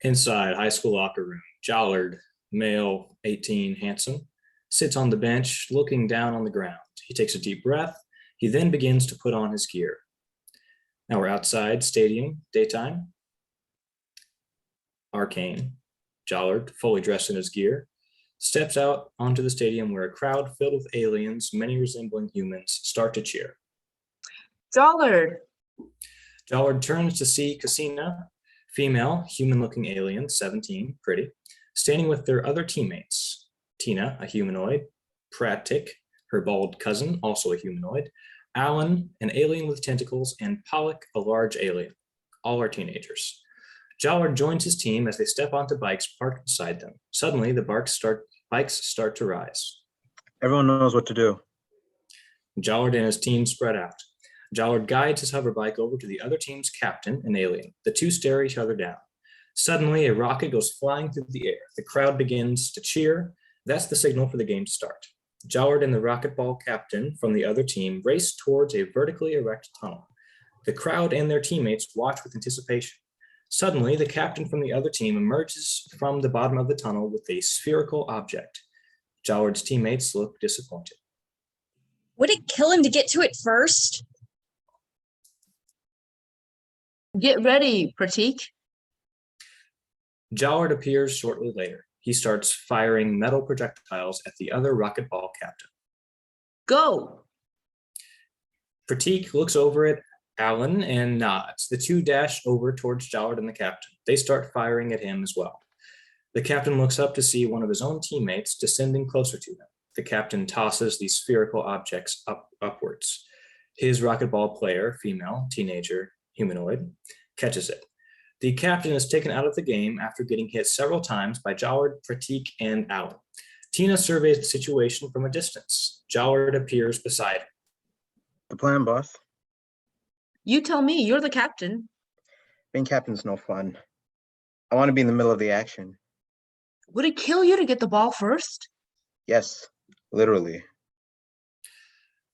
Inside high school locker room, Jollard, male, 18, handsome, sits on the bench looking down on the ground. He takes a deep breath. He then begins to put on his gear. Now we're outside, stadium, daytime. Arcane, Jollard, fully dressed in his gear, steps out onto the stadium where a crowd filled with aliens, many resembling humans, start to cheer. Jollard. Jollard turns to see Cassina, female, human-looking alien, 17, pretty, standing with their other teammates. Tina, a humanoid, Pratik, her bald cousin, also a humanoid, Alan, an alien with tentacles, and Pollock, a large alien. All are teenagers. Jollard joins his team as they step onto bikes parked beside them. Suddenly, the bikes start to rise. Everyone knows what to do. Jollard and his team spread out. Jollard guides his hoverbike over to the other team's captain, an alien. The two stare each other down. Suddenly, a rocket goes flying through the air. The crowd begins to cheer. That's the signal for the game to start. Jollard and the racquetball captain from the other team race towards a vertically erect tunnel. The crowd and their teammates watch with anticipation. Suddenly, the captain from the other team emerges from the bottom of the tunnel with a spherical object. Jollard's teammates look disappointed. Would it kill him to get to it first? Get ready, Pratik. Jollard appears shortly later. He starts firing metal projectiles at the other racquetball captain. Go. Pratik looks over at Alan and nods. The two dash over towards Jollard and the captain. They start firing at him as well. The captain looks up to see one of his own teammates descending closer to him. The captain tosses these spherical objects upwards. His racquetball player, female, teenager, humanoid, catches it. The captain is taken out of the game after getting hit several times by Jollard, Pratik, and Alan. Tina surveys the situation from a distance. Jollard appears beside her. The plan, boss. You tell me, you're the captain. Being captain's no fun. I want to be in the middle of the action. Would it kill you to get the ball first? Yes, literally.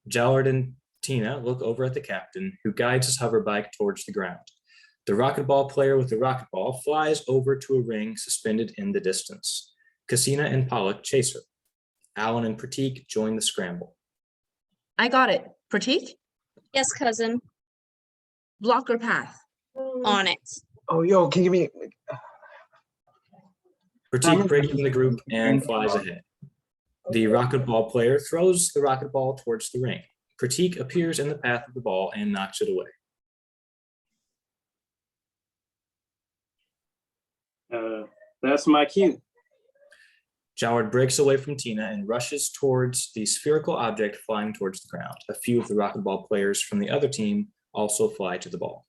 Jollard and Tina look over at the captain, who guides his hoverbike towards the ground. The racquetball player with the racquetball flies over to a ring suspended in the distance. Cassina and Pollock chase her. Alan and Pratik join the scramble. I got it. Pratik? Yes, cousin. Block her path. On it. Oh, yo, can you give me... Pratik breaks from the group and flies ahead. The racquetball player throws the racquetball towards the ring. Pratik appears in the path of the ball and knocks it away. That's my cue. Jollard breaks away from Tina and rushes towards the spherical object flying towards the ground. A few of the racquetball players from the other team also fly to the ball.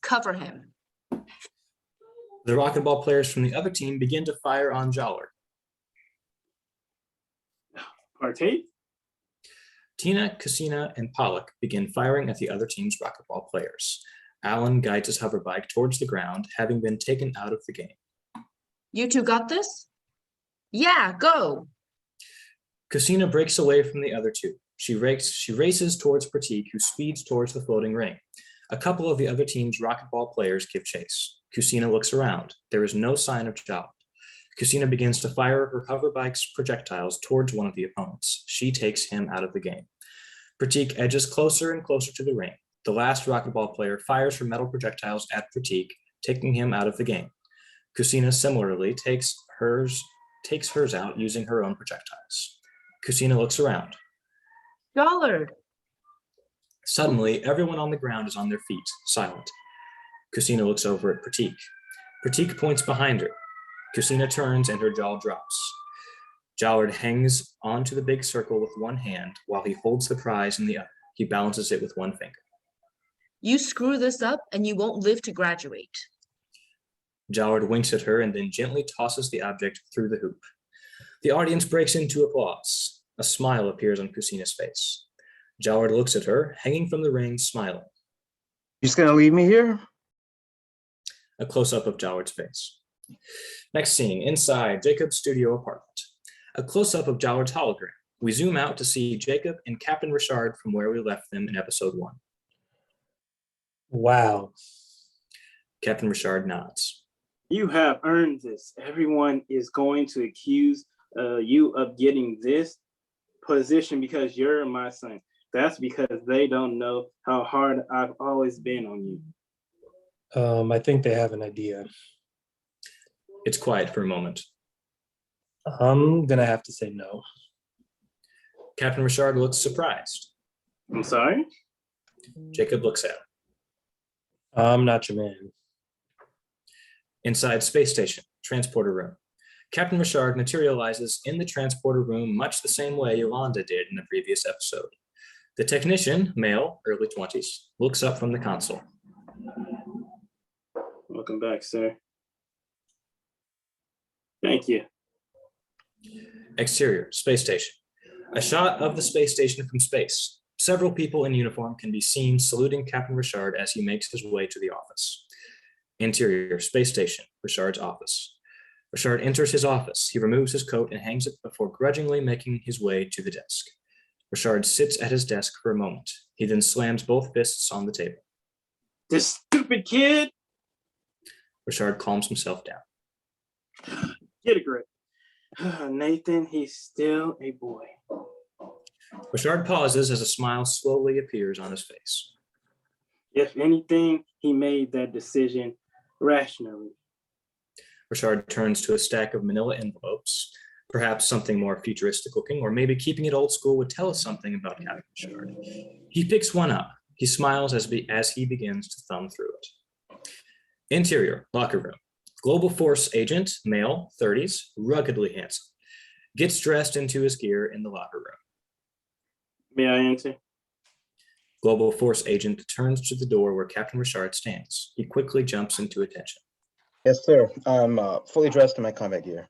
Cover him. The racquetball players from the other team begin to fire on Jollard. Partake? Tina, Cassina, and Pollock begin firing at the other team's racquetball players. Alan guides his hoverbike towards the ground, having been taken out of the game. You two got this? Yeah, go. Cassina breaks away from the other two. She races towards Pratik, who speeds towards the floating ring. A couple of the other team's racquetball players give chase. Cassina looks around. There is no sign of Jollard. Cassina begins to fire her hoverbike's projectiles towards one of the opponents. She takes him out of the game. Pratik edges closer and closer to the ring. The last racquetball player fires her metal projectiles at Pratik, taking him out of the game. Cassina similarly takes hers out using her own projectiles. Cassina looks around. Jollard. Suddenly, everyone on the ground is on their feet, silent. Cassina looks over at Pratik. Pratik points behind her. Cassina turns and her jaw drops. Jollard hangs onto the big circle with one hand while he holds the prize in the other. He balances it with one finger. You screw this up and you won't live to graduate. Jollard winks at her and then gently tosses the object through the hoop. The audience breaks into applause. A smile appears on Cassina's face. Jollard looks at her, hanging from the ring, smiling. You just gonna leave me here? A close-up of Jollard's face. Next scene, inside Jacob's studio apartment. A close-up of Jollard's hologram. We zoom out to see Jacob and Captain Richard from where we left them in episode 1. Wow. Captain Richard nods. You have earned this. Everyone is going to accuse you of getting this position because you're my son. That's because they don't know how hard I've always been on you. I think they have an idea. It's quiet for a moment. I'm gonna have to say no. Captain Richard looks surprised. I'm sorry? Jacob looks at him. I'm not your man. Inside space station, transporter room. Captain Richard materializes in the transporter room much the same way Yolanda did in the previous episode. The technician, male, early 20s, looks up from the console. Welcome back, sir. Thank you. Exterior, space station. A shot of the space station from space. Several people in uniform can be seen saluting Captain Richard as he makes his way to the office. Interior, space station, Richard's office. Richard enters his office. He removes his coat and hangs it before grudgingly making his way to the desk. Richard sits at his desk for a moment. He then slams both fists on the table. This stupid kid! Richard calms himself down. Get a grip. Nathan, he's still a boy. Richard pauses as a smile slowly appears on his face. If anything, he made that decision rationally. Richard turns to a stack of manila envelopes. Perhaps something more futuristic looking, or maybe keeping it old school would tell us something about Captain Richard. He picks one up. He smiles as he begins to thumb through it. Interior, locker room. Global Force agent, male, 30s, ruggedly handsome. Gets dressed into his gear in the locker room. May I enter? Global Force agent turns to the door where Captain Richard stands. He quickly jumps into attention. Yes, sir. I'm fully dressed in my combat gear.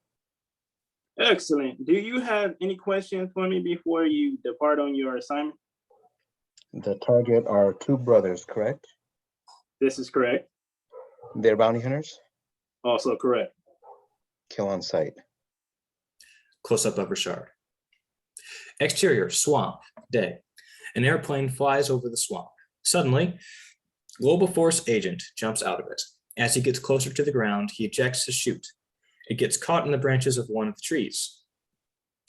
Excellent. Do you have any questions for me before you depart on your assignment? The target are two brothers, correct? This is correct. They're bounty hunters. Also correct. Kill on sight. Close-up of Richard. Exterior, swamp, day. An airplane flies over the swamp. Suddenly, Global Force agent jumps out of it. As he gets closer to the ground, he ejects his chute. It gets caught in the branches of one of the trees.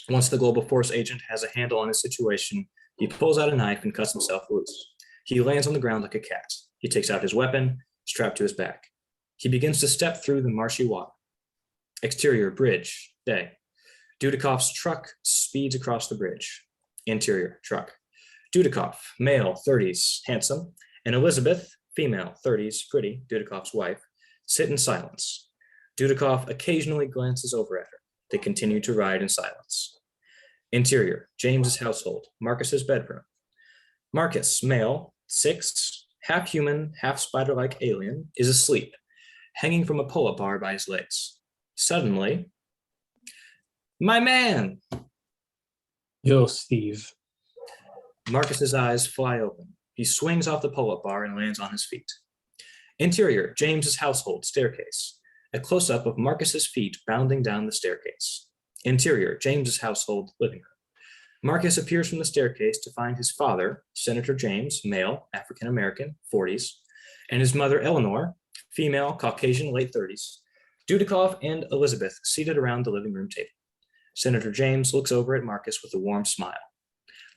Once the Global Force agent has a handle on his situation, he pulls out a knife and cuts himself loose. He lands on the ground like a cat. He takes out his weapon, strapped to his back. He begins to step through the marshy water. Exterior, bridge, day. Dudakov's truck speeds across the bridge. Interior, truck. Dudakov, male, 30s, handsome, and Elizabeth, female, 30s, pretty, Dudakov's wife, sit in silence. Dudakov occasionally glances over at her. They continue to ride in silence. Interior, James's household, Marcus's bedroom. Marcus, male, 6, half human, half spider-like alien, is asleep, hanging from a pull-up bar by his legs. Suddenly, my man! Yo, Steve. Marcus's eyes fly open. He swings off the pull-up bar and lands on his feet. Interior, James's household, staircase. A close-up of Marcus's feet bounding down the staircase. Interior, James's household, living room. Marcus appears from the staircase to find his father, Senator James, male, African-American, 40s, and his mother, Eleanor, female, Caucasian, late 30s, Dudakov and Elizabeth seated around the living room table. Senator James looks over at Marcus with a warm smile.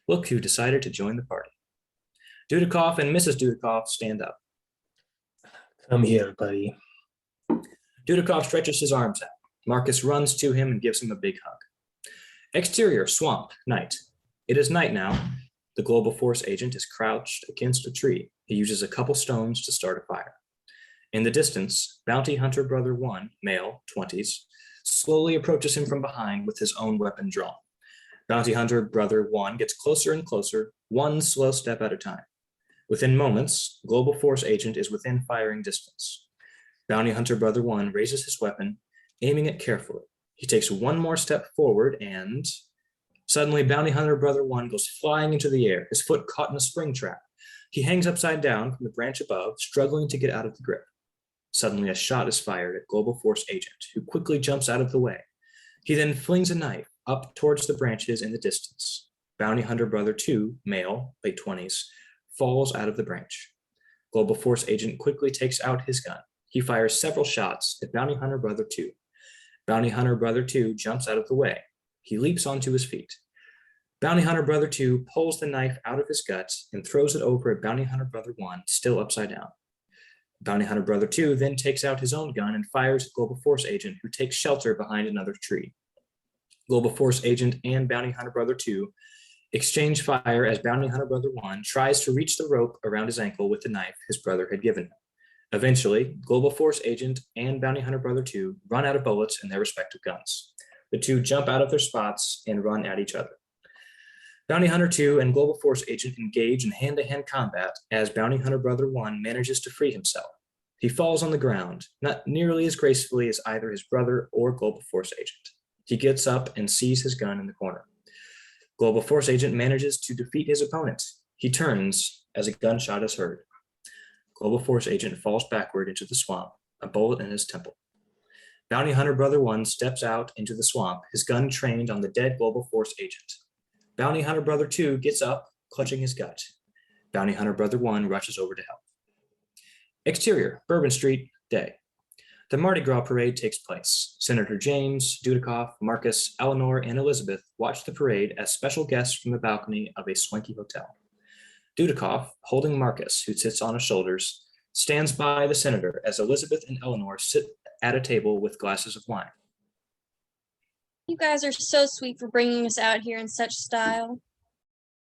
Look who decided to join the party. Dudakov and Mrs. Dudakov stand up. Come here, buddy. Dudakov stretches his arms out. Marcus runs to him and gives him a big hug. Exterior, swamp, night. It is night now. The Global Force agent is crouched against a tree. He uses a couple stones to start a fire. In the distance, Bounty Hunter Brother 1, male, 20s, slowly approaches him from behind with his own weapon drawn. Bounty Hunter Brother 1 gets closer and closer, one slow step at a time. Within moments, Global Force agent is within firing distance. Bounty Hunter Brother 1 raises his weapon, aiming it carefully. He takes one more step forward and suddenly Bounty Hunter Brother 1 goes flying into the air, his foot caught in a spring trap. He hangs upside down from the branch above, struggling to get out of the grip. Suddenly a shot is fired at Global Force agent, who quickly jumps out of the way. He then flings a knife up towards the branches in the distance. Bounty Hunter Brother 2, male, late 20s, falls out of the branch. Global Force agent quickly takes out his gun. He fires several shots at Bounty Hunter Brother 2. Bounty Hunter Brother 2 jumps out of the way. He leaps onto his feet. Bounty Hunter Brother 2 pulls the knife out of his guts and throws it over at Bounty Hunter Brother 1, still upside down. Bounty Hunter Brother 2 then takes out his own gun and fires at Global Force Agent, who takes shelter behind another tree. Global Force Agent and Bounty Hunter Brother 2 exchange fire as Bounty Hunter Brother 1 tries to reach the rope around his ankle with the knife his brother had given him. Eventually, Global Force Agent and Bounty Hunter Brother 2 run out of bullets in their respective guns. The two jump out of their spots and run at each other. Bounty Hunter 2 and Global Force Agent engage in hand-to-hand combat as Bounty Hunter Brother 1 manages to free himself. He falls on the ground, not nearly as gracefully as either his brother or Global Force Agent. He gets up and sees his gun in the corner. Global Force Agent manages to defeat his opponent. He turns as a gunshot is heard. Global Force Agent falls backward into the swamp, a bullet in his temple. Bounty Hunter Brother 1 steps out into the swamp, his gun trained on the dead Global Force Agent. Bounty Hunter Brother 2 gets up, clutching his gut. Bounty Hunter Brother 1 rushes over to help. Exterior, Bourbon Street, day. The Mardi Gras parade takes place. Senator James, Dudikoff, Marcus, Eleanor, and Elizabeth watch the parade as special guests from the balcony of a swanky hotel. Dudikoff, holding Marcus, who sits on his shoulders, stands by the senator as Elizabeth and Eleanor sit at a table with glasses of wine. You guys are so sweet for bringing us out here in such style.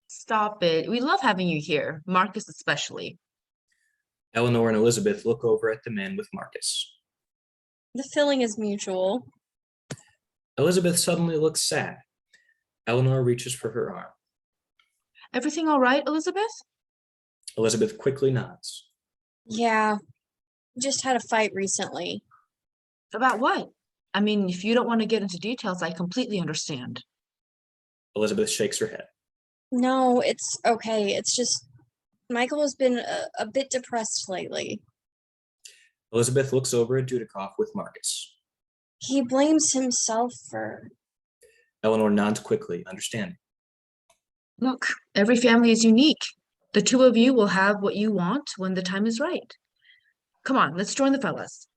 Stop it. We love having you here, Marcus especially. Eleanor and Elizabeth look over at the men with Marcus. The feeling is mutual. Elizabeth suddenly looks sad. Eleanor reaches for her arm. Everything all right, Elizabeth? Elizabeth quickly nods. Yeah, just had a fight recently. About what? I mean, if you don't want to get into details, I completely understand. Elizabeth shakes her head. No, it's okay. It's just Michael has been a bit depressed lately. Elizabeth looks over at Dudikoff with Marcus. He blames himself for... Eleanor nods quickly, understanding. Look, every family is unique. The two of you will have what you want when the time is right. Come on, let's join the fellas.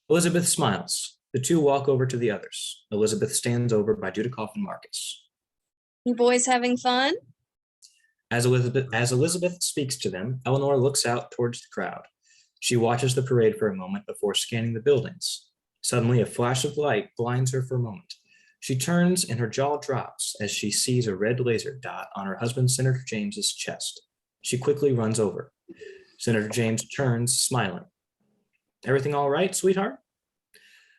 Elizabeth smiles. The two walk over to the others. Elizabeth stands over by Dudikoff and Marcus. You boys having fun? As Elizabeth speaks to them, Eleanor looks out towards the crowd. She watches the parade for a moment before scanning the buildings. Suddenly, a flash of light blinds her for a moment. She turns and her jaw drops as she sees a red laser dot on her husband, Senator James's chest. She quickly runs over. Senator James turns, smiling. Everything all right, sweetheart?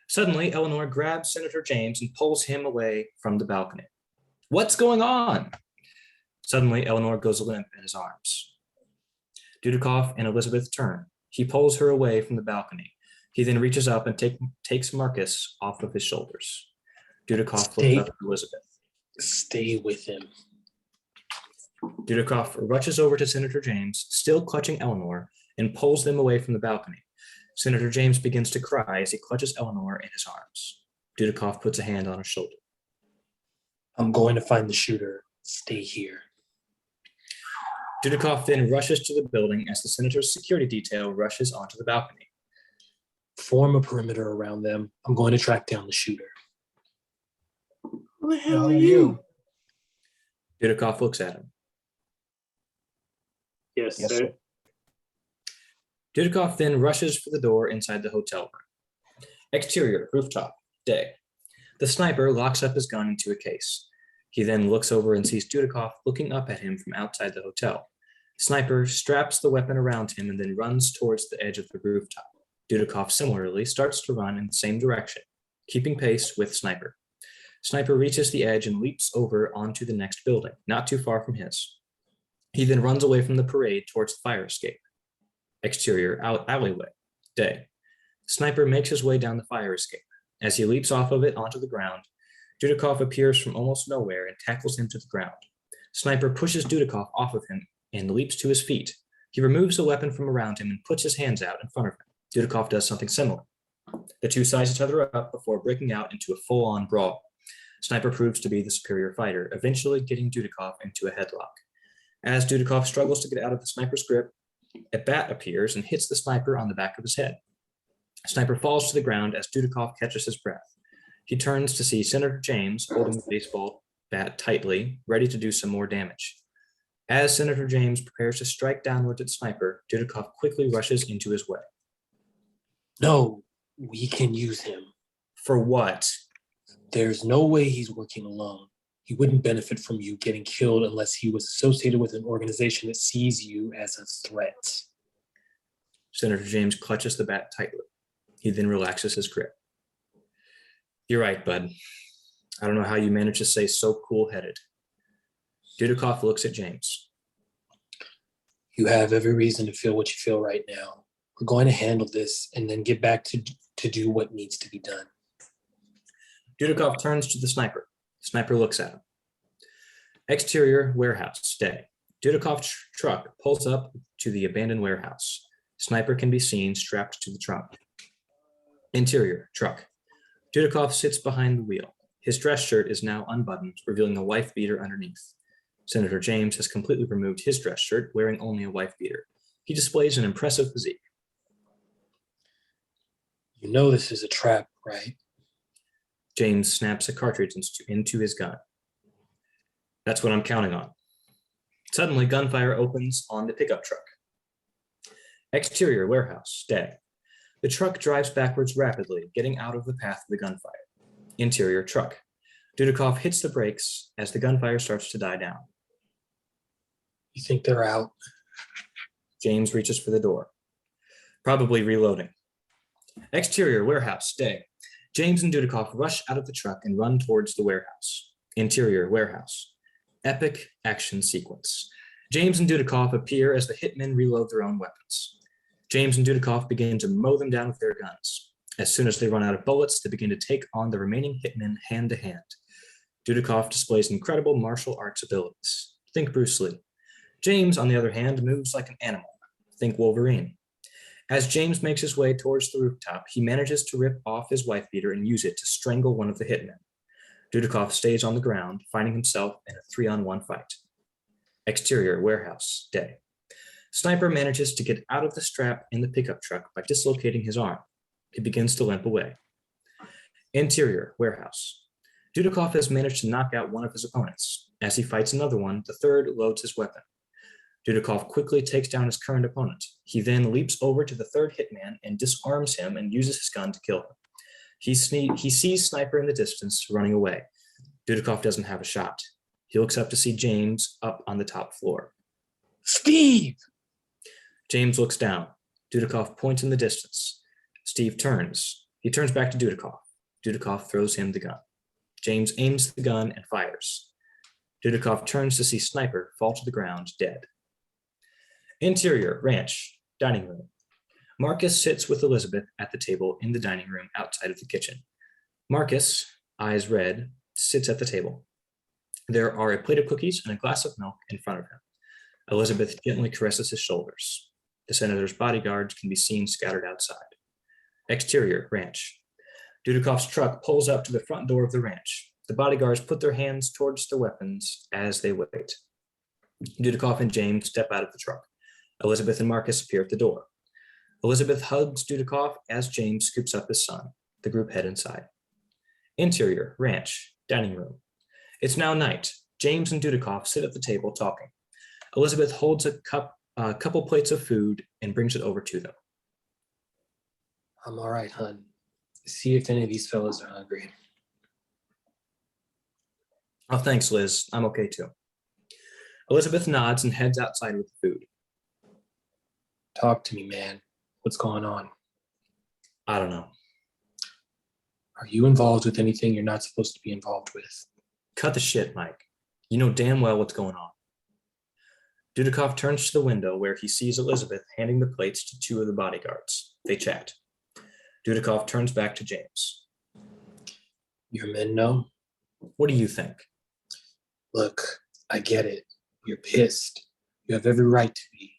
Suddenly, Eleanor grabs Senator James and pulls him away from the balcony. What's going on? Suddenly, Eleanor goes limp in his arms. Dudikoff and Elizabeth turn. He pulls her away from the balcony. He then reaches up and takes Marcus off of his shoulders. Dudikoff looks up at Elizabeth. Stay with him. Dudikoff rushes over to Senator James, still clutching Eleanor, and pulls them away from the balcony. Senator James begins to cry as he clutches Eleanor in his arms. Dudikoff puts a hand on her shoulder. I'm going to find the shooter. Stay here. Dudikoff then rushes to the building as the senator's security detail rushes onto the balcony. Form a perimeter around them. I'm going to track down the shooter. Who the hell are you? Dudikoff looks at him. Yes, Yes, sir. sir. Dudikoff then rushes for the door inside the hotel room. Exterior, rooftop, day. The sniper locks up his gun into a case. He then looks over and sees Dudikoff looking up at him from outside the hotel. Sniper straps the weapon around him and then runs towards the edge of the rooftop. Dudikoff similarly starts to run in the same direction, keeping pace with Sniper. Sniper reaches the edge and leaps over onto the next building, not too far from his. He then runs away from the parade towards the fire escape. Exterior, alleyway, day. Sniper makes his way down the fire escape. As he leaps off of it onto the ground, Dudikoff appears from almost nowhere and tackles him to the ground. Sniper pushes Dudikoff off of him and leaps to his feet. He removes the weapon from around him and puts his hands out in front of him. Dudikoff does something similar. The two size each other up before breaking out into a full-on brawl. Sniper proves to be the superior fighter, eventually getting Dudikoff into a headlock. As Dudikoff struggles to get out of the sniper's grip, A bat appears and hits the sniper on the back of his head. Sniper falls to the ground as Dudikoff catches his breath. He turns to see Senator James holding the baseball bat tightly, ready to do some more damage. As Senator James prepares to strike downwards at Sniper, Dudikoff quickly rushes into his way. No, we can use him. For what? There's no way he's working alone. He wouldn't benefit from you getting killed unless he was associated with an organization that sees you as a threat. Senator James clutches the bat tightly. He then relaxes his grip. You're right, bud. I don't know how you manage to stay so cool-headed. Dudikoff looks at James. You have every reason to feel what you feel right now. We're going to handle this and then get back to do what needs to be done. Dudikoff turns to the sniper. Sniper looks at him. Exterior warehouse, day. Dudikoff's truck pulls up to the abandoned warehouse. Sniper can be seen strapped to the trunk. Interior, truck. Dudikoff sits behind the wheel. His dress shirt is now unbuttoned, revealing a wife beater underneath. Senator James has completely removed his dress shirt, wearing only a wife beater. He displays an impressive physique. You know this is a trap, right? James snaps a cartridge into his gun. That's what I'm counting on. Suddenly, gunfire opens on the pickup truck. Exterior warehouse, day. The truck drives backwards rapidly, getting out of the path of the gunfire. Interior truck. Dudikoff hits the brakes as the gunfire starts to die down. You think they're out? James reaches for the door. Probably reloading. Exterior warehouse, day. James and Dudikoff rush out of the truck and run towards the warehouse. Interior warehouse. Epic action sequence. James and Dudikoff appear as the hitmen reload their own weapons. James and Dudikoff begin to mow them down with their guns. As soon as they run out of bullets, they begin to take on the remaining hitmen hand to hand. Dudikoff displays incredible martial arts abilities. Think Bruce Lee. James, on the other hand, moves like an animal. Think Wolverine. As James makes his way towards the rooftop, he manages to rip off his wife beater and use it to strangle one of the hitmen. Dudikoff stays on the ground, finding himself in a 3-on-1 fight. Exterior warehouse, day. Sniper manages to get out of the strap in the pickup truck by dislocating his arm. He begins to limp away. Interior warehouse. Dudikoff has managed to knock out one of his opponents. As he fights another one, the third loads his weapon. Dudikoff quickly takes down his current opponent. He then leaps over to the third hitman and disarms him and uses his gun to kill him. He sees Sniper in the distance, running away. Dudikoff doesn't have a shot. He looks up to see James up on the top floor. Steve! James looks down. Dudikoff points in the distance. Steve turns. He turns back to Dudikoff. Dudikoff throws him the gun. James aims the gun and fires. Dudikoff turns to see Sniper fall to the ground, dead. Interior, ranch, dining room. Marcus sits with Elizabeth at the table in the dining room outside of the kitchen. Marcus, eyes red, sits at the table. There are a plate of cookies and a glass of milk in front of him. Elizabeth gently caresses his shoulders. The senator's bodyguards can be seen scattered outside. Exterior, ranch. Dudikoff's truck pulls up to the front door of the ranch. The bodyguards put their hands towards their weapons as they wait. Dudikoff and James step out of the truck. Elizabeth and Marcus appear at the door. Elizabeth hugs Dudikoff as James scoops up his son. The group head inside. Interior, ranch, dining room. It's now night. James and Dudikoff sit at the table talking. Elizabeth holds a couple plates of food and brings it over to them. I'm all right, hun. See if any of these fellas are hungry. Oh, thanks, Liz. I'm okay too. Elizabeth nods and heads outside with the food. Talk to me, man. What's going on? I don't know. Are you involved with anything you're not supposed to be involved with? Cut the shit, Mike. You know damn well what's going on. Dudikoff turns to the window where he sees Elizabeth handing the plates to two of the bodyguards. They chat. Dudikoff turns back to James. Your men know? What do you think? Look, I get it. You're pissed. You have every right to be.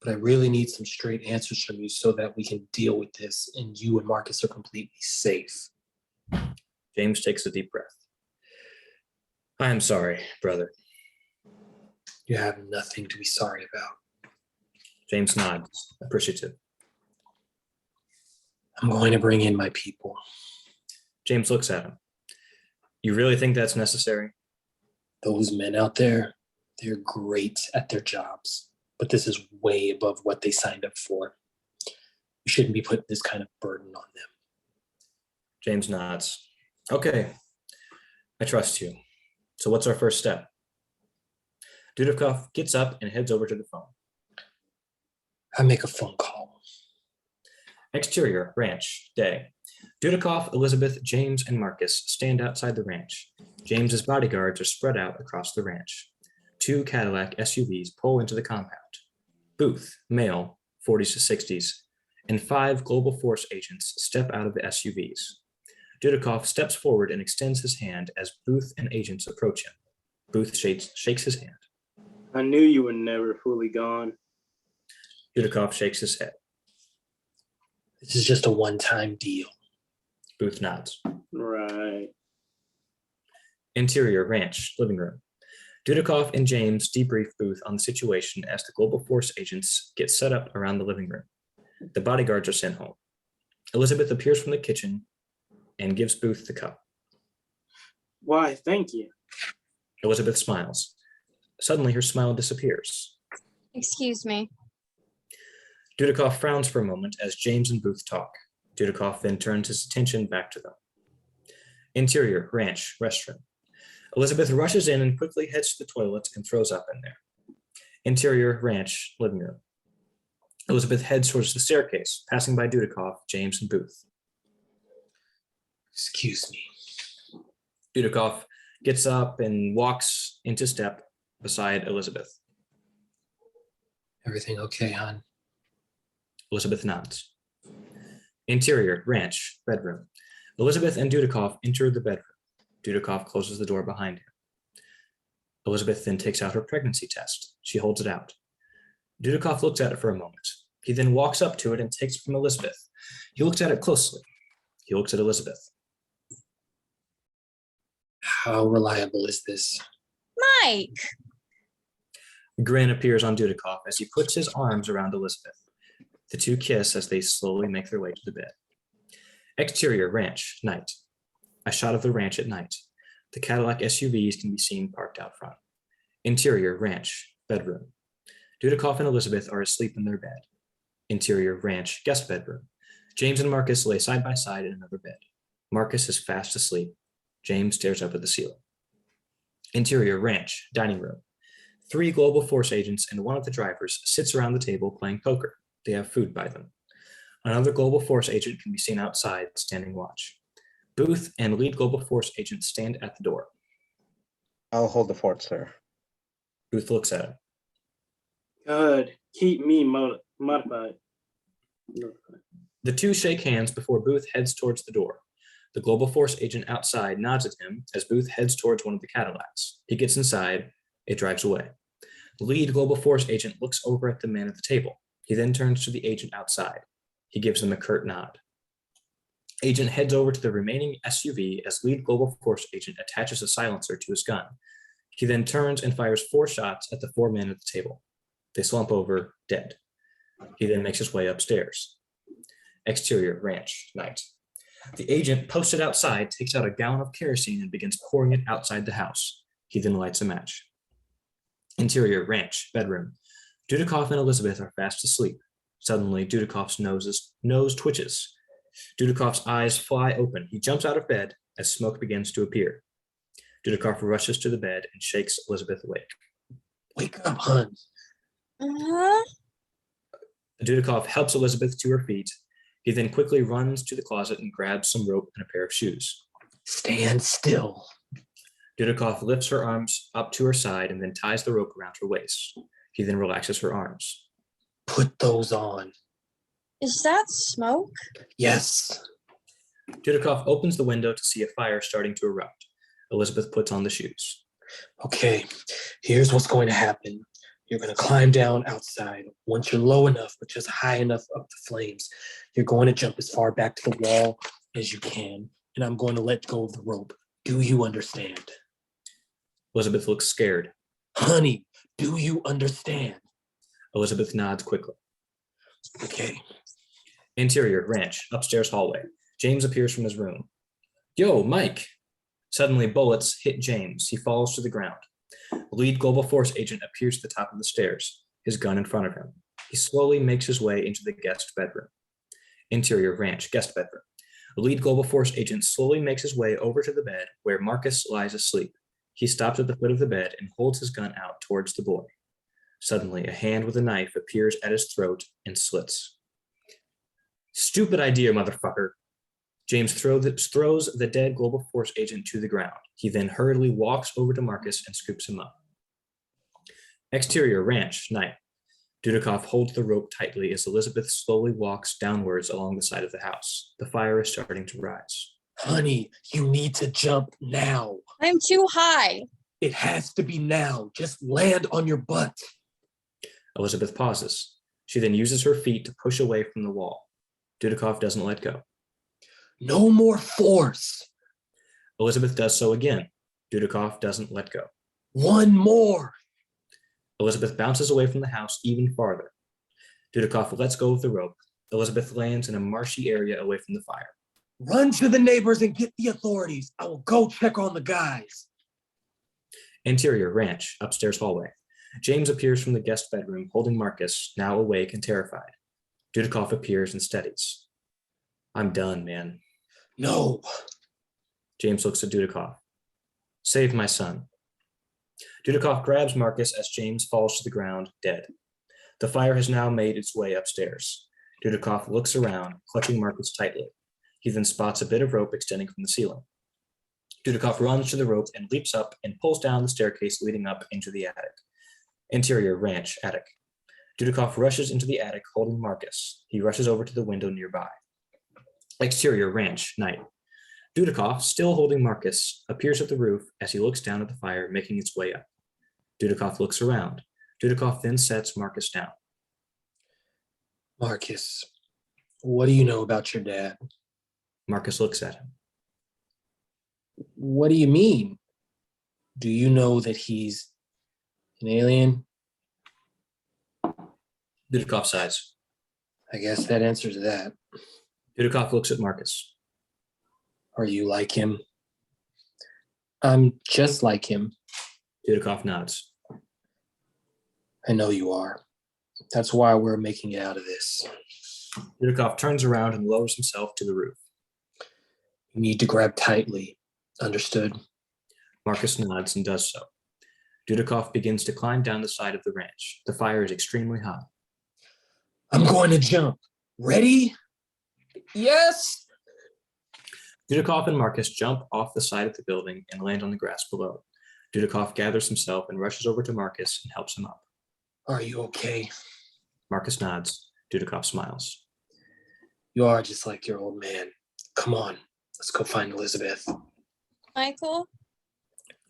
But I really need some straight answers from you so that we can deal with this and you and Marcus are completely safe. James takes a deep breath. I am sorry, brother. You have nothing to be sorry about. James nods, appreciative. I'm going to bring in my people. James looks at him. You really think that's necessary? Those men out there, they're great at their jobs, but this is way above what they signed up for. We shouldn't be putting this kind of burden on them. James nods. Okay, I trust you. So what's our first step? Dudikoff gets up and heads over to the phone. I make a phone call. Exterior, ranch, day. Dudikoff, Elizabeth, James, and Marcus stand outside the ranch. James's bodyguards are spread out across the ranch. 2 Cadillac SUVs pull into the compound. Booth, male, 40s to 60s, and 5 Global Force agents step out of the SUVs. Dudikoff steps forward and extends his hand as Booth and agents approach him. Booth shakes his hand. I knew you were never fully gone. Dudikoff shakes his head. This is just a one-time deal. Booth nods. Right. Interior, ranch, living room. Dudikoff and James debrief Booth on the situation as the Global Force agents get set up around the living room. The bodyguards are sent home. Elizabeth appears from the kitchen and gives Booth the cup. Why, thank you. Elizabeth smiles. Suddenly, her smile disappears. Excuse me. Dudikoff frowns for a moment as James and Booth talk. Dudikoff then turns his attention back to them. Interior, ranch, restroom. Elizabeth rushes in and quickly heads to the toilet and throws up in there. Interior, ranch, living room. Elizabeth heads towards the staircase, passing by Dudikoff, James, and Booth. Excuse me. Dudikoff gets up and walks into step beside Elizabeth. Everything okay, hon? Elizabeth nods. Interior, ranch, bedroom. Elizabeth and Dudikoff enter the bedroom. Dudikoff closes the door behind him. Elizabeth then takes out her pregnancy test. She holds it out. Dudikoff looks at it for a moment. He then walks up to it and takes it from Elizabeth. He looks at it closely. He looks at Elizabeth. How reliable is this? Mike! A grin appears on Dudikoff as he puts his arms around Elizabeth. The two kiss as they slowly make their way to the bed. Exterior, ranch, night. A shot of the ranch at night. The Cadillac SUVs can be seen parked out front. Interior, ranch, bedroom. Dudikoff and Elizabeth are asleep in their bed. Interior, ranch, guest bedroom. James and Marcus lay side by side in another bed. Marcus is fast asleep. James stares up at the ceiling. Interior, ranch, dining room. 3 Global Force agents and one of the drivers sits around the table playing poker. They have food by them. Another Global Force agent can be seen outside standing watch. Booth and lead Global Force agent stand at the door. I'll hold the fort, sir. Booth looks at him. Good. Keep me modified. The two shake hands before Booth heads towards the door. The Global Force agent outside nods at him as Booth heads towards one of the Cadillacs. He gets inside. It drives away. The lead Global Force agent looks over at the man at the table. He then turns to the agent outside. He gives him a curt nod. Agent heads over to the remaining SUV as lead Global Force agent attaches a silencer to his gun. He then turns and fires 4 shots at the 4 men at the table. They slump over, dead. He then makes his way upstairs. Exterior, ranch, night. The agent, posted outside, takes out a gallon of kerosene and begins pouring it outside the house. He then lights a match. Interior, ranch, bedroom. Dudikoff and Elizabeth are fast asleep. Suddenly, Dudikoff's nose twitches. Dudikoff's eyes fly open. He jumps out of bed as smoke begins to appear. Dudikoff rushes to the bed and shakes Elizabeth awake. Wake up, hon. Uh-huh. Dudikoff helps Elizabeth to her feet. He then quickly runs to the closet and grabs some rope and a pair of shoes. Stand still. Dudikoff lifts her arms up to her side and then ties the rope around her waist. He then relaxes her arms. Put those on. Is that smoke? Yes. Dudikoff opens the window to see a fire starting to erupt. Elizabeth puts on the shoes. Okay, here's what's going to happen. You're going to climb down outside. Once you're low enough, but just high enough up the flames, you're going to jump as far back to the wall as you can, and I'm going to let go of the rope. Do you understand? Elizabeth looks scared. Honey, do you understand? Elizabeth nods quickly. Okay. Interior, ranch, upstairs hallway. James appears from his room. Yo, Mike! Suddenly, bullets hit James. He falls to the ground. The lead Global Force agent appears at the top of the stairs, his gun in front of him. He slowly makes his way into the guest bedroom. Interior, ranch, guest bedroom. The lead Global Force agent slowly makes his way over to the bed where Marcus lies asleep. He stops at the foot of the bed and holds his gun out towards the boy. Suddenly, a hand with a knife appears at his throat and slits. Stupid idea, motherfucker. James throws the dead Global Force agent to the ground. He then hurriedly walks over to Marcus and scoops him up. Exterior, ranch, night. Dudikoff holds the rope tightly as Elizabeth slowly walks downwards along the side of the house. The fire is starting to rise. Honey, you need to jump now. I'm too high. It has to be now. Just land on your butt. Elizabeth pauses. She then uses her feet to push away from the wall. Dudikoff doesn't let go. No more force. Elizabeth does so again. Dudikoff doesn't let go. One more. Elizabeth bounces away from the house even farther. Dudikoff lets go of the rope. Elizabeth lands in a marshy area away from the fire. Run to the neighbors and get the authorities. I will go check on the guys. Interior, ranch, upstairs hallway. James appears from the guest bedroom holding Marcus, now awake and terrified. Dudikoff appears and steadies. I'm done, man. No. James looks at Dudikoff. Save my son. Dudikoff grabs Marcus as James falls to the ground, dead. The fire has now made its way upstairs. Dudikoff looks around, clutching Marcus tightly. He then spots a bit of rope extending from the ceiling. Dudikoff runs to the rope and leaps up and pulls down the staircase leading up into the attic. Interior, ranch, attic. Dudikoff rushes into the attic holding Marcus. He rushes over to the window nearby. Exterior, ranch, night. Dudikoff, still holding Marcus, appears at the roof as he looks down at the fire making its way up. Dudikoff looks around. Dudikoff then sets Marcus down. Marcus, what do you know about your dad? Marcus looks at him. What do you mean? Do you know that he's an alien? Dudikoff sighs. I guess that answers that. Dudikoff looks at Marcus. Are you like him? I'm just like him. Dudikoff nods. I know you are. That's why we're making it out of this. Dudikoff turns around and lowers himself to the roof. You need to grab tightly. Understood? Marcus nods and does so. Dudikoff begins to climb down the side of the ranch. The fire is extremely hot. I'm going to jump. Ready? Yes. Dudikoff and Marcus jump off the side of the building and land on the grass below. Dudikoff gathers himself and rushes over to Marcus and helps him up. Are you okay? Marcus nods. Dudikoff smiles. You are just like your old man. Come on, let's go find Elizabeth. Michael?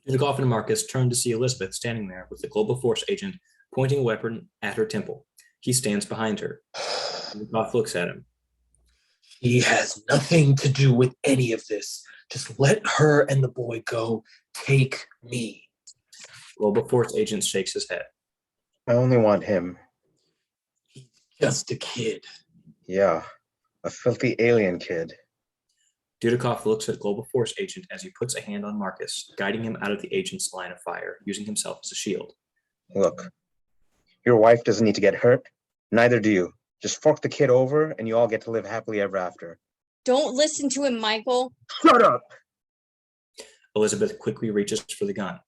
Dudikoff and Marcus turn to see Elizabeth standing there with the Global Force agent pointing a weapon at her temple. He stands behind her. Dudikoff looks at him. She has nothing to do with any of this. Just let her and the boy go. Take me. Global Force agent shakes his head. I only want him. He's just a kid. Yeah, a filthy alien kid. Dudikoff looks at Global Force agent as he puts a hand on Marcus, guiding him out of the agent's line of fire, using himself as a shield. Look, your wife doesn't need to get hurt. Neither do you. Just fork the kid over and you all get to live happily ever after. Don't listen to him, Michael. Shut up! Elizabeth quickly reaches for the gun.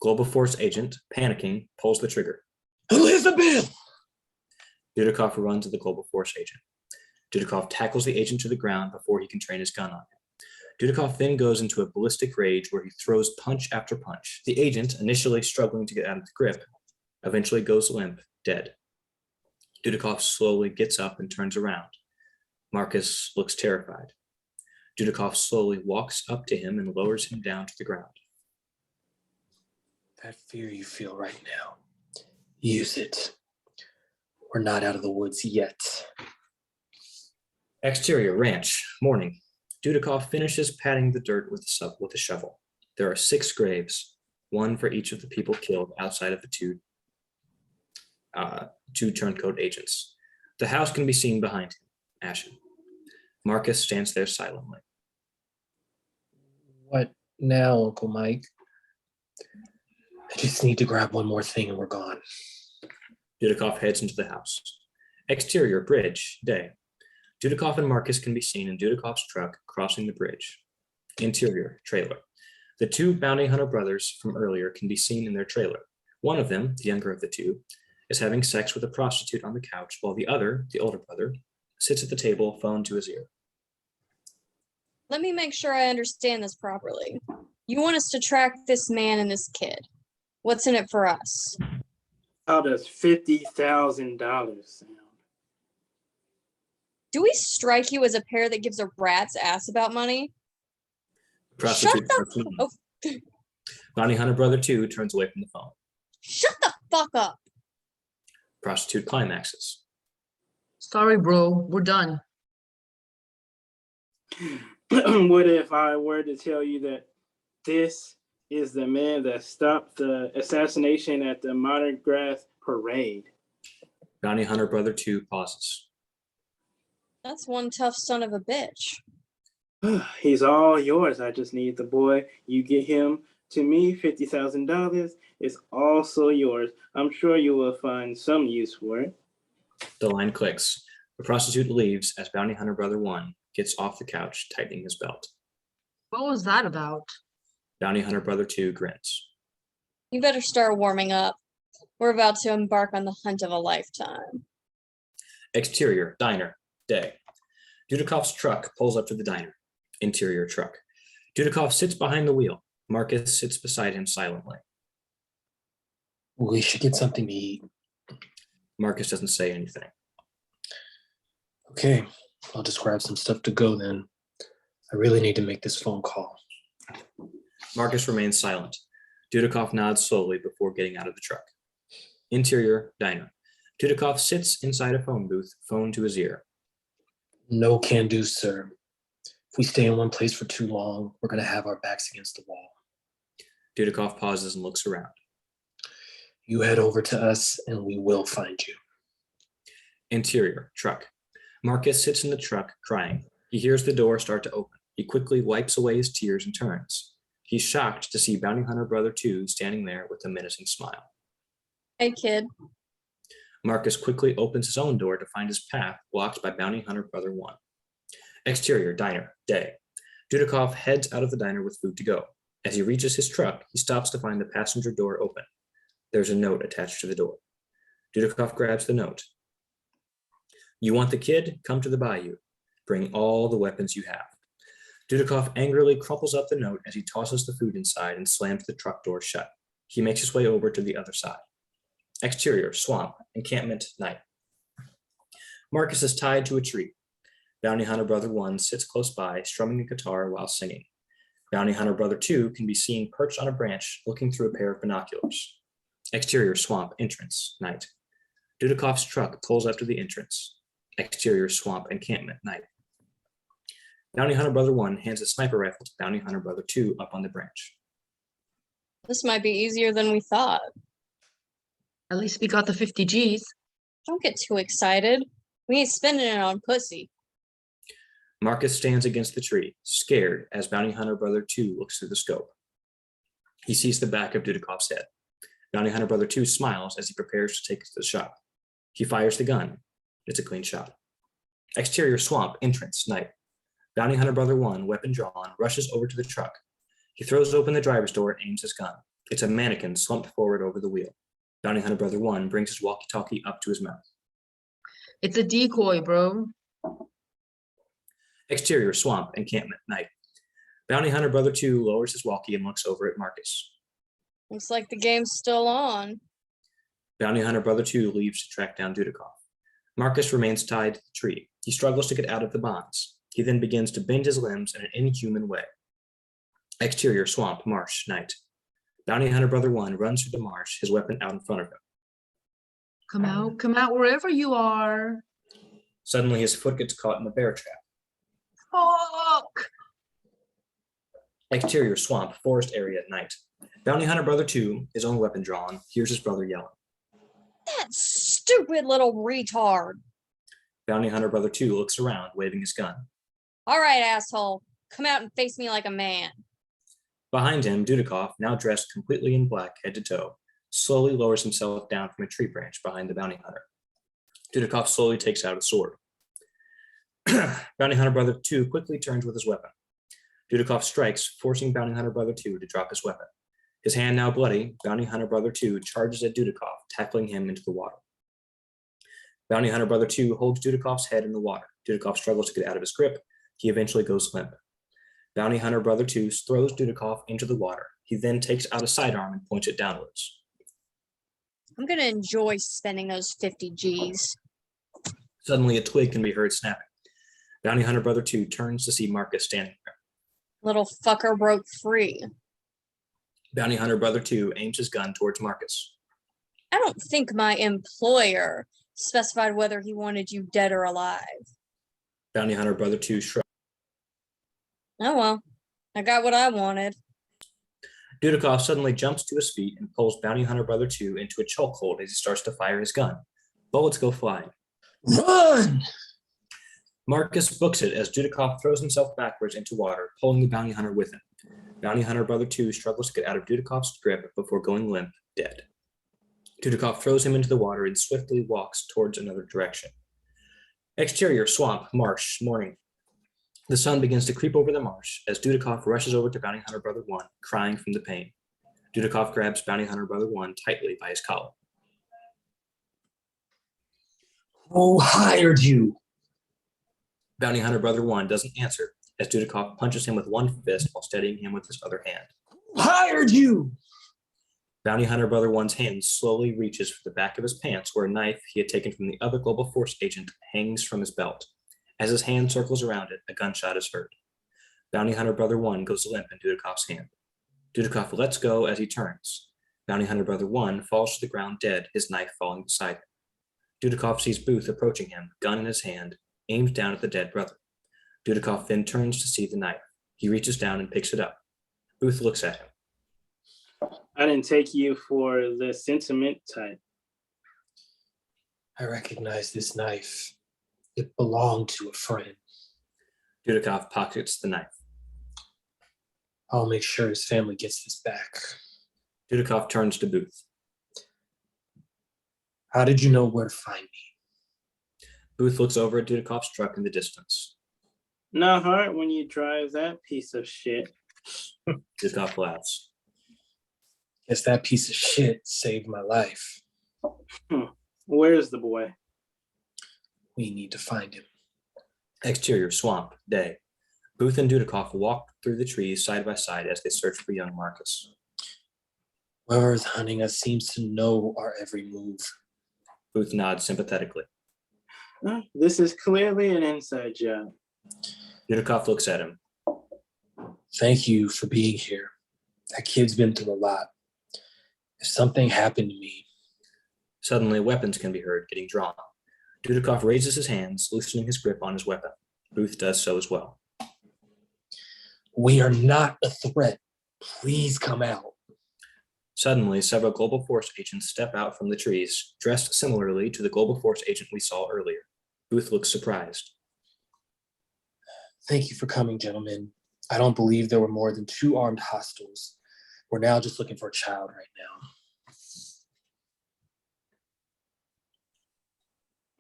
Global Force agent, panicking, pulls the trigger. Elizabeth! Dudikoff runs at the Global Force agent. Dudikoff tackles the agent to the ground before he can train his gun on him. Dudikoff then goes into a ballistic rage where he throws punch after punch. The agent, initially struggling to get out of the grip, eventually goes limp, dead. Dudikoff slowly gets up and turns around. Marcus looks terrified. Dudikoff slowly walks up to him and lowers him down to the ground. That fear you feel right now, use it. We're not out of the woods yet. Exterior ranch, morning. Dudikoff finishes patting the dirt with a shovel. There are 6 graves, one for each of the people killed outside of the 2. two turncoat agents. The house can be seen behind him, ashen. Marcus stands there silently. What now, Uncle Mike? I just need to grab one more thing and we're gone. Dudikoff heads into the house. Exterior, bridge, day. Dudikoff and Marcus can be seen in Dudikoff's truck crossing the bridge. Interior, trailer. The two bounty hunter brothers from earlier can be seen in their trailer. One of them, the younger of the two, is having sex with a prostitute on the couch, while the other, the older brother, sits at the table, phone to his ear. Let me make sure I understand this properly. You want us to track this man and this kid. What's in it for us? How does $50,000 sound? Do we strike you as a pair that gives a rat's ass about money? Prostitute Shut starts the- moving. oh. Bounty hunter brother 2 turns away from the phone. Shut the fuck up. Prostitute climaxes. Sorry, bro. We're done. What if I were to tell you that this is the man that stopped the assassination at the Modern Grass Parade? Bounty hunter brother 2 pauses. That's one tough son of a bitch. He's all yours. I just need the boy. You get him to me, $50,000 is also yours. I'm sure you will find some use for it. The line clicks. The prostitute leaves as bounty hunter brother 1 gets off the couch, tightening his belt. What was that about? Bounty hunter brother 2 grins. You better start warming up. We're about to embark on the hunt of a lifetime. Exterior, diner, day. Dudikoff's truck pulls up to the diner. Interior truck. Dudikoff sits behind the wheel. Marcus sits beside him silently. We should get something to eat. Marcus doesn't say anything. Okay, I'll just grab some stuff to go then. I really need to make this phone call. Marcus remains silent. Dudikoff nods slowly before getting out of the truck. Interior, diner. Dudikoff sits inside a phone booth, phone to his ear. No can do, sir. If we stay in one place for too long, we're going to have our backs against the wall. Dudikoff pauses and looks around. You head over to us and we will find you. Interior, truck. Marcus sits in the truck, crying. He hears the door start to open. He quickly wipes away his tears and turns. He's shocked to see bounty hunter brother 2 standing there with a menacing smile. Hey, kid. Marcus quickly opens his own door to find his path blocked by bounty hunter brother 1. Exterior, diner, day. Dudikoff heads out of the diner with food to go. As he reaches his truck, he stops to find the passenger door open. There's a note attached to the door. Dudikoff grabs the note. You want the kid? Come to the bayou. Bring all the weapons you have. Dudikoff angrily crumples up the note as he tosses the food inside and slams the truck door shut. He makes his way over to the other side. Exterior, swamp, encampment, night. Marcus is tied to a tree. Bounty hunter brother 1 sits close by, strumming a guitar while singing. Bounty hunter brother 2 can be seen perched on a branch, looking through a pair of binoculars. Exterior, swamp, entrance, night. Dudikoff's truck pulls up to the entrance. Exterior, swamp, encampment, night. Bounty hunter brother 1 hands a sniper rifle to bounty hunter brother 2 up on the branch. This might be easier than we thought. At least we got the 50 G's. Don't get too excited. We ain't spending it on pussy. Marcus stands against the tree, scared as bounty hunter brother 2 looks through the scope. He sees the back of Dudikoff's head. Bounty hunter brother 2 smiles as he prepares to take it to the shop. He fires the gun. It's a clean shot. Exterior, swamp, entrance, night. Bounty hunter brother 1, weapon drawn, rushes over to the truck. He throws open the driver's door and aims his gun. It's a mannequin slumped forward over the wheel. Bounty hunter brother 1 brings his walkie-talkie up to his mouth. It's a decoy, bro. Exterior, swamp, encampment, night. Bounty hunter brother 2 lowers his walkie and looks over at Marcus. Looks like the game's still on. Bounty hunter brother 2 leaves to track down Dudikoff. Marcus remains tied to the tree. He struggles to get out of the bonds. He then begins to bend his limbs in an inhuman way. Exterior, swamp, marsh, night. Bounty hunter brother 1 runs through the marsh, his weapon out in front of him. Come out wherever you are. Suddenly his foot gets caught in the bear trap. Fuck! Exterior, swamp, forest area at night. Bounty hunter brother 2, his own weapon drawn, hears his brother yelling. That stupid little retard. Bounty Hunter Brother 2 looks around, waving his gun. All right, asshole. Come out and face me like a man. Behind him, Dudikoff, now dressed completely in black head to toe, slowly lowers himself down from a tree branch behind the bounty hunter. Dudikoff slowly takes out a sword. Bounty Hunter Brother 2 quickly turns with his weapon. Dudikoff strikes, forcing Bounty Hunter Brother 2 to drop his weapon. His hand now bloody, Bounty Hunter Brother 2 charges at Dudikoff, tackling him into the water. Bounty Hunter Brother 2 holds Dudikoff's head in the water. Dudikoff struggles to get out of his grip. He eventually goes limp. Bounty Hunter Brother 2 throws Dudikoff into the water. He then takes out a sidearm and points it downwards. I'm gonna enjoy spending those 50 G's. Suddenly, a twig can be heard snapping. Bounty Hunter Brother 2 turns to see Marcus standing there. Little fucker broke free. Bounty Hunter Brother 2 aims his gun towards Marcus. I don't think my employer specified whether he wanted you dead or alive. Bounty Hunter Brother 2 shrugs. Oh well, I got what I wanted. Dudikoff suddenly jumps to his feet and pulls Bounty Hunter Brother 2 into a chokehold as he starts to fire his gun. Bullets go flying. Run! Marcus books it as Dudikoff throws himself backwards into water, pulling the bounty hunter with him. Bounty Hunter Brother 2 struggles to get out of Dudikoff's grip before going limp, dead. Dudikoff throws him into the water and swiftly walks towards another direction. Exterior, swamp, marsh, morning. The sun begins to creep over the marsh as Dudikoff rushes over to Bounty Hunter Brother 1, crying from the pain. Dudikoff grabs Bounty Hunter Brother 1 tightly by his collar. Who hired you? Bounty Hunter Brother 1 doesn't answer as Dudikoff punches him with one fist while steadying him with his other hand. Who hired you? Bounty Hunter Brother 1's hand slowly reaches for the back of his pants where a knife he had taken from the other Global Force agent hangs from his belt. As his hand circles around it, a gunshot is heard. Bounty Hunter Brother 1 goes limp in Dudikoff's hand. Dudikoff lets go as he turns. Bounty Hunter Brother 1 falls to the ground dead, his knife falling beside him. Dudikoff sees Booth approaching him, gun in his hand, aims down at the dead brother. Dudikoff then turns to see the knife. He reaches down and picks it up. Booth looks at him. I didn't take you for the sentiment type. I recognize this knife. It belonged to a friend. Dudikoff pockets the knife. I'll make sure his family gets this back. Dudikoff turns to Booth. How did you know where to find me? Booth looks over at Dudikoff's truck in the distance. Not hard when you drive that piece of shit. Dudikoff laughs. Guess that piece of shit saved my life. Where's the boy? We need to find him. Exterior, swamp, day. Booth and Dudikoff walk through the trees side by side as they search for young Marcus. Whoever is hunting us seems to know our every move. Booth nods sympathetically. This is clearly an inside job. Dudikoff looks at him. Thank you for being here. That kid's been through a lot. If something happened to me, Suddenly, weapons can be heard getting drawn. Dudikoff raises his hands, loosening his grip on his weapon. Booth does so as well. we are not a threat. Please come out. Suddenly, several Global Force agents step out from the trees, dressed similarly to the Global Force agent we saw earlier. Booth looks surprised. Thank you for coming, gentlemen. I don't believe there were more than 2 armed hostiles. We're now just looking for a child right now.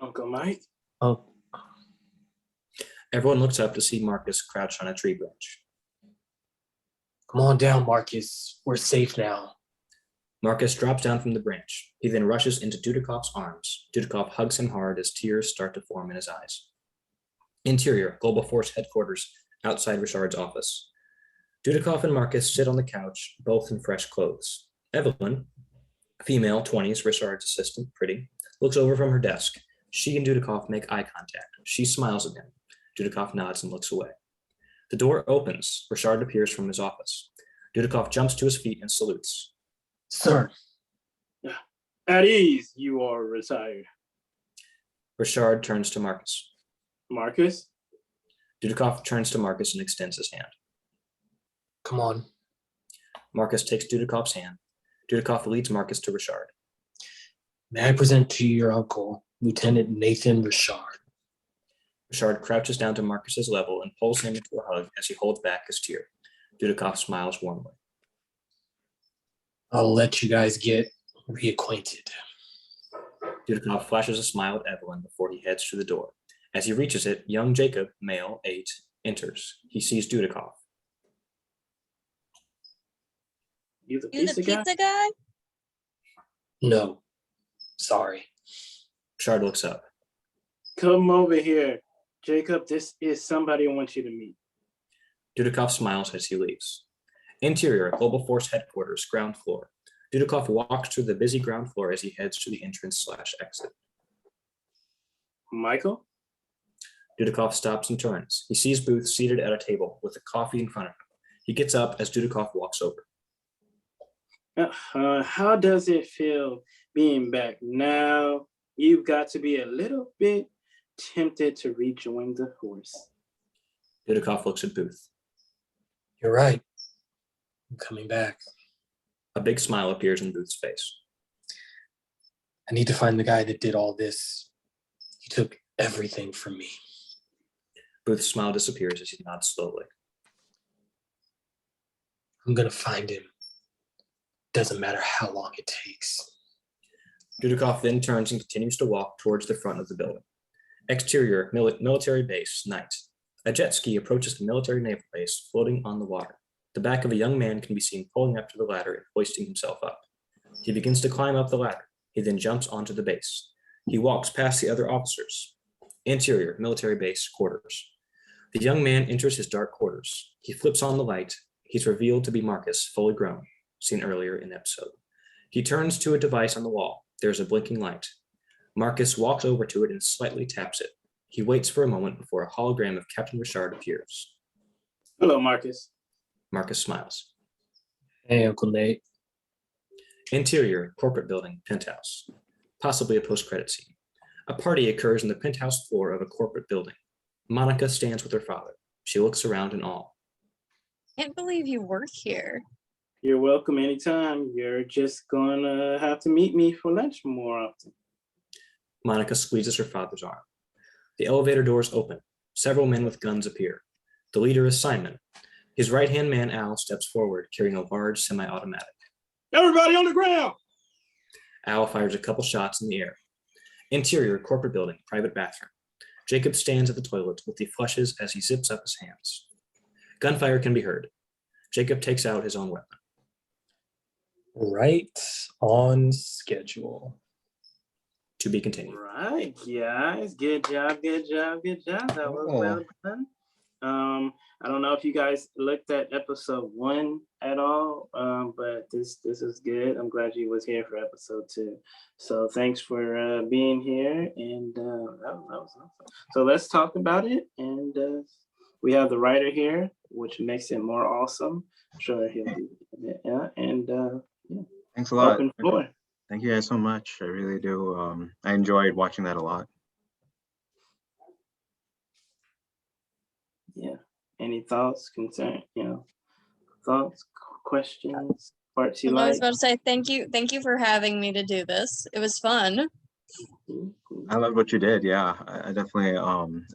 Uncle Mike? Oh, Everyone looks up to see Marcus crouched on a tree branch. come on down, Marcus. We're safe now. Marcus drops down from the branch. He then rushes into Dudikoff's arms. Dudikoff hugs him hard as tears start to form in his eyes. Interior, Global Force headquarters, outside Richard's office. Dudikoff and Marcus sit on the couch, both in fresh clothes. Evelyn, female, 20s, Richard's assistant, pretty, looks over from her desk. She and Dudikoff make eye contact. She smiles at him. Dudikoff nods and looks away. The door opens. Richard appears from his office. Dudikoff jumps to his feet and salutes. Sir, At ease, you are retired. Richard turns to Marcus. Marcus? Dudikoff turns to Marcus and extends his hand. come on. Marcus takes Dudikoff's hand. Dudikoff leads Marcus to Richard. May I present to you your uncle, Lieutenant Nathan Richard? Richard crouches down to Marcus's level and pulls him into a hug as he holds back his tear. Dudikoff smiles warmly. I'll let you guys get reacquainted. Dudikoff flashes a smile at Evelyn before he heads to the door. As he reaches it, young Jacob, male 8, enters. He sees Dudikoff. You the You the pizza guy? pizza guy? No, sorry. Richard looks up. Come over here. Jacob, this is somebody I want you to meet. Dudikoff smiles as he leaves. Interior, Global Force Headquarters, ground floor. Dudikoff walks through the busy ground floor as he heads to the entrance/exit. Michael? Dudikoff stops and turns. He sees Booth seated at a table with a coffee in front of him. He gets up as Dudikoff walks over. How does it feel being back now? You've got to be a little bit tempted to rejoin the force. Dudikoff looks at Booth. You're right. I'm coming back. A big smile appears in Booth's face. I need to find the guy that did all this. He took everything from me. Booth's smile disappears as he nods slowly. I'm gonna find him. Doesn't matter how long it takes. Dudikoff then turns and continues to walk towards the front of the building. Exterior, military base, night. A jet ski approaches the military naval base, floating on the water. The back of a young man can be seen pulling up to the ladder and hoisting himself up. He begins to climb up the ladder. He then jumps onto the base. He walks past the other officers. Interior, military base, quarters. The young man enters his dark quarters. He flips on the light. He's revealed to be Marcus, fully grown, seen earlier in the episode. He turns to a device on the wall. There's a blinking light. Marcus walks over to it and slightly taps it. He waits for a moment before a hologram of Captain Richard appears. Hello, Marcus. Marcus smiles. Hey, Uncle Nate. Interior, corporate building, penthouse. Possibly a post-credit scene. A party occurs on the penthouse floor of a corporate building. Monica stands with her father. She looks around in awe. Can't believe you work here. You're welcome anytime. You're just gonna have to meet me for lunch more often. Monica squeezes her father's arm. The elevator doors open. Several men with guns appear. The leader is Simon. His right-hand man, Al, steps forward, carrying a large semi-automatic. Everybody on the ground! Al fires a couple shots in the air. Interior, corporate building, private bathroom. Jacob stands at the toilet with the flushes as he zips up his hands. Gunfire can be heard. Jacob takes out his own weapon. Right on schedule. To be continued. Right, guys. Good job, good job, good job. That was well done. I don't know if you guys looked at episode 1 at all, but this is good. I'm glad you was here for episode 2. So thanks for being here, and that was awesome. So let's talk about it, and we have the writer here, which makes it more awesome. I'm sure he'll do it. Yeah, and yeah. Thanks a lot. Open floor. Thank you guys so much. I really do. I enjoyed watching that a lot. Yeah. Any thoughts, thoughts, questions, parts you I was like? about to say thank you for having me to do this. It was fun. I love what you did. Yeah, I definitely.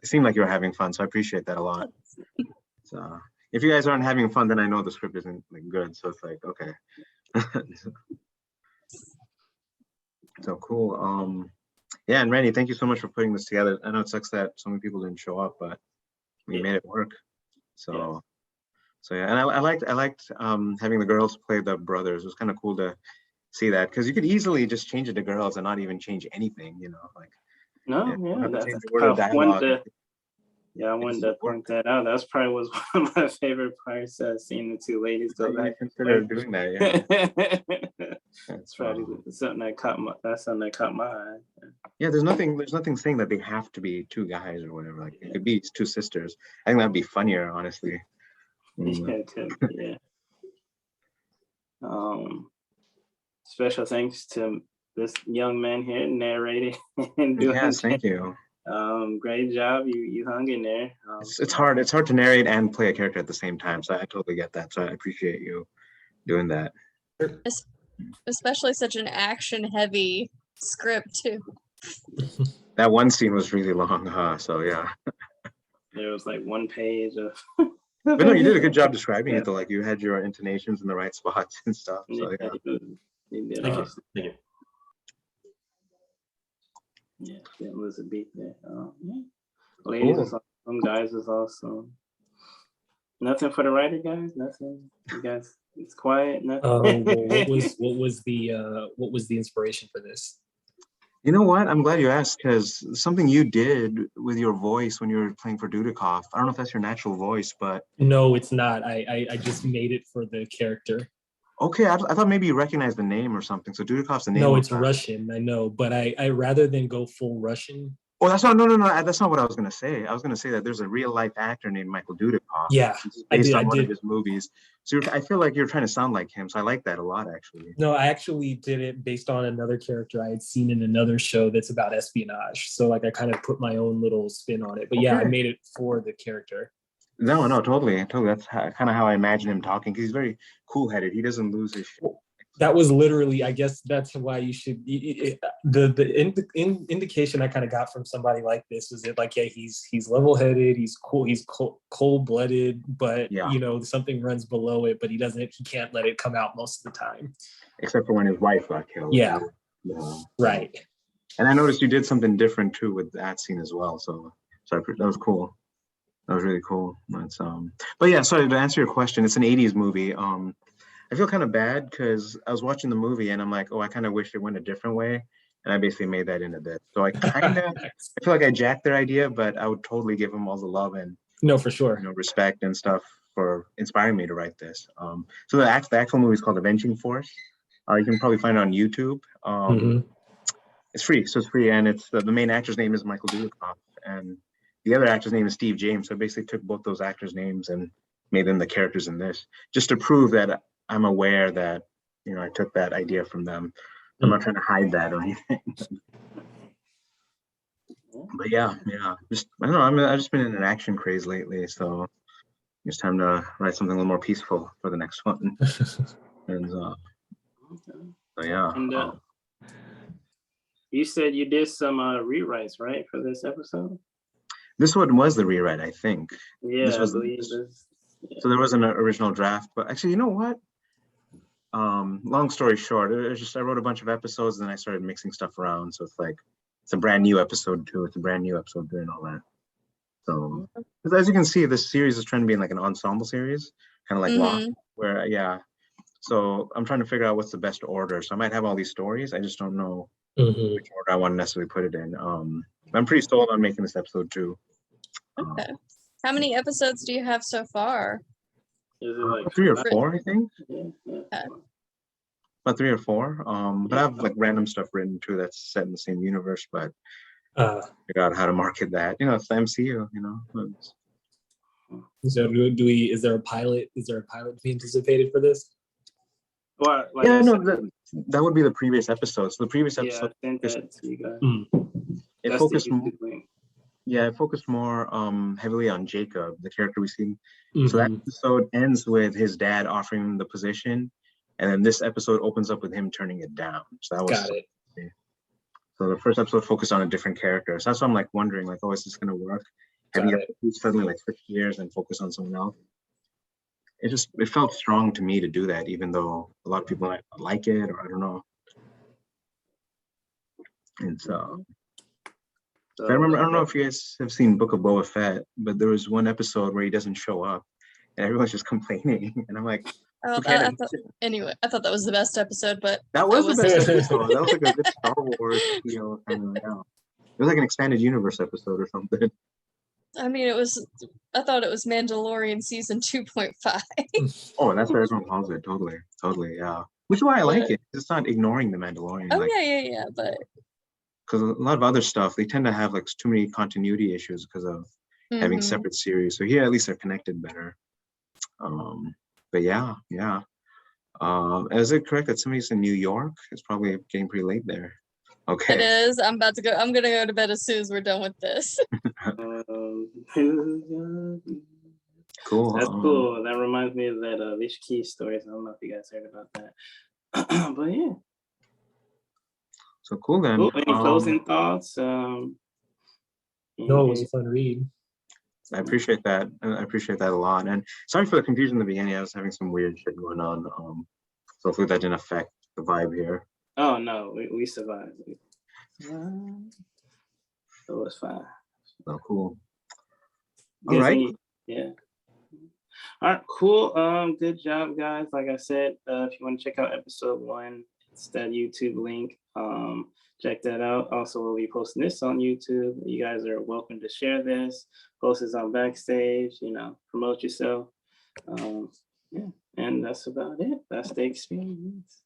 It seemed like you were having fun, so I appreciate that a lot. So if you guys aren't having fun, then I know the script isn't like good. So it's like okay. So cool. Yeah, and Randy, thank you so much for putting this together. I know it sucks that so many people didn't show up, but we made it work. So yeah, and I liked having the girls play the brothers. It was kind of cool to see that because you could easily just change it to girls and not even change anything, like No, yeah, that's change the word of I wanted dialogue. I wanted to point that out. That's probably was one of my favorite parts, seeing the two ladies go I back. consider doing that. Yeah. That's probably something that caught my eye. Yeah, there's nothing saying that they have to be two guys or whatever. Like it could be two sisters. I think that'd be funnier, honestly. Yeah, yeah. Special thanks to this young man here narrating and doing. Yes, thank you. Great job. You hung in there. It's hard to narrate and play a character at the same time. So I totally get that. So I appreciate you doing that. Especially such an action heavy script too. That one scene was really long, huh? So yeah. There was like 1 page of. But no, you did a good job describing it though. Like you had your intonations in the right spots and stuff. So yeah. You did Thank you. awesome. Thank you. Yeah, that was a beat there. Yeah. Ladies is awesome. Guys is awesome. Nothing for the writer, guys. Nothing. You guys, it's quiet. Nothing. Well, what was the inspiration for this? You know what? I'm glad you asked because something you did with your voice when you were playing for Dudikoff. I don't know if that's your natural voice, but No, it's not. I just made it for the character. okay. I thought maybe you recognized the name or something. So Dudikoff's the name. No, of it's the- Russian. I know, but I rather than go full Russian. Oh, that's not. No. That's not what I was gonna say. I was gonna say that there's a real life actor named Michael Dudikoff. Yeah, This is I based did. on I one of did. his movies. So I feel like you're trying to sound like him. So I like that a lot, actually. No, I actually did it based on another character I had seen in another show that's about espionage. So like I kind of put my own little spin on it. But yeah, I Okay. made it for the character. No, totally. That's kind of how I imagine him talking. 'Cause he's very cool-headed. He doesn't lose his shit. That was literally, I guess that's why you should. The indication I kind of got from somebody like this is that like, yeah, he's level-headed, he's cool, he's cold-blooded, but Yeah. you know something runs below it, but he can't let it come out most of the time. Except for when his wife got killed. Yeah. Yeah. Right. And I noticed you did something different too with that scene as well. So that was cool. That was really cool. But yeah, sorry to answer your question. It's an 80s movie. I feel kind of bad because I was watching the movie and I'm like, oh, I kind of wish it went a different way. And I basically made that into this. So I feel like I jacked their idea, but I would totally give them all the love and No, for sure. respect and stuff for inspiring me to write this. So the actual movie is called Avenging Force. You can probably find it on YouTube. Mhm. It's free, so it's free, and it's the main actor's name is Michael Dudikoff, and the other actor's name is Steve James. So I basically took both those actors' names and made them the characters in this, just to prove that I'm aware that I took that idea from them. I'm not trying to hide that or anything. But yeah, just I don't know. I've just been in an action craze lately, so it's time to write something a little more peaceful for the next one. And so yeah. And you said you did some rewrites, right, for this episode? This one was the rewrite, I think. Yeah, This was I believe this. Yeah. So there was an original draft, but actually, you know what? Long story short, it was just I wrote a bunch of episodes and then I started mixing stuff around. So it's a brand new episode 2, it's a brand new episode 3 and all that. So as you can see, this series is trying to be like an ensemble series, kind of like Lost, where so I'm trying to figure out what's the best order. So I might have all these stories, I just don't know which order I want to necessarily put it in. I'm pretty sold on making this episode 2. Okay. How many episodes do you have so far? Is it like 3 or 4, I think. Yeah. Okay. About 3 or 4. But I have like random stuff written too that's set in the same universe, but figure out how to market that. It's the MCU, So is there a pilot? Is there a pilot to be anticipated for this? Well, like Yeah, I no, said, that would be the previous episode. So the previous yeah, episode, I sent that to you guys. it That's focused, the YouTube link. it focused more heavily on Jacob, the character we see. Mhm. So that episode ends with his dad offering him the position, and then this episode opens up with him turning it down. So that was Got it. So the first episode focused on a different character. So that's why I'm like wondering, like, oh, is this gonna work? Having Got it suddenly like switch gears and focus on someone else. It felt strong to me to do that, even though a lot of people might not like it or I don't know. And so I remember, I don't know if you guys have seen Book of Boba Fett, but there was one episode where he doesn't show up and everyone's just complaining. And I'm like, Oh, okay, anyway, I thought that was the best episode, but that was the best was- episode. That was like a good Star Wars feel kind of, It was like an expanded universe episode or something. I mean, I thought it was Mandalorian season 2.5. Oh, that's what everyone calls it. Totally, yeah. Which is why I like it. It's not ignoring the Mandalorian. Oh, like, yeah, but because a lot of other stuff, they tend to have like too many continuity issues because of having separate series. So here, at least they're connected better. But yeah. Is it correct that somebody's in New York? It's probably getting pretty late there. it Okay. is. I'm gonna go to bed as soon as we're done with this. Cool. That's cool. That reminds me of that Alicia Keys story. So I don't know if you guys heard about that. But yeah. So cool then. Cool. Any closing thoughts? No, it was a fun read. I appreciate that. I appreciate that a lot. And sorry for the confusion in the beginning. I was having some weird shit going on. So hopefully that didn't affect the vibe here. Oh no, we survived. It was fine. So cool. Guys, All right. Yeah. All right, cool. Good job, guys. Like I said, if you want to check out episode 1, it's that YouTube link. Check that out. Also, we'll be posting this on YouTube. You guys are welcome to share this, post this on Backstage, promote yourself. Yeah, and that's about it. That's the experience.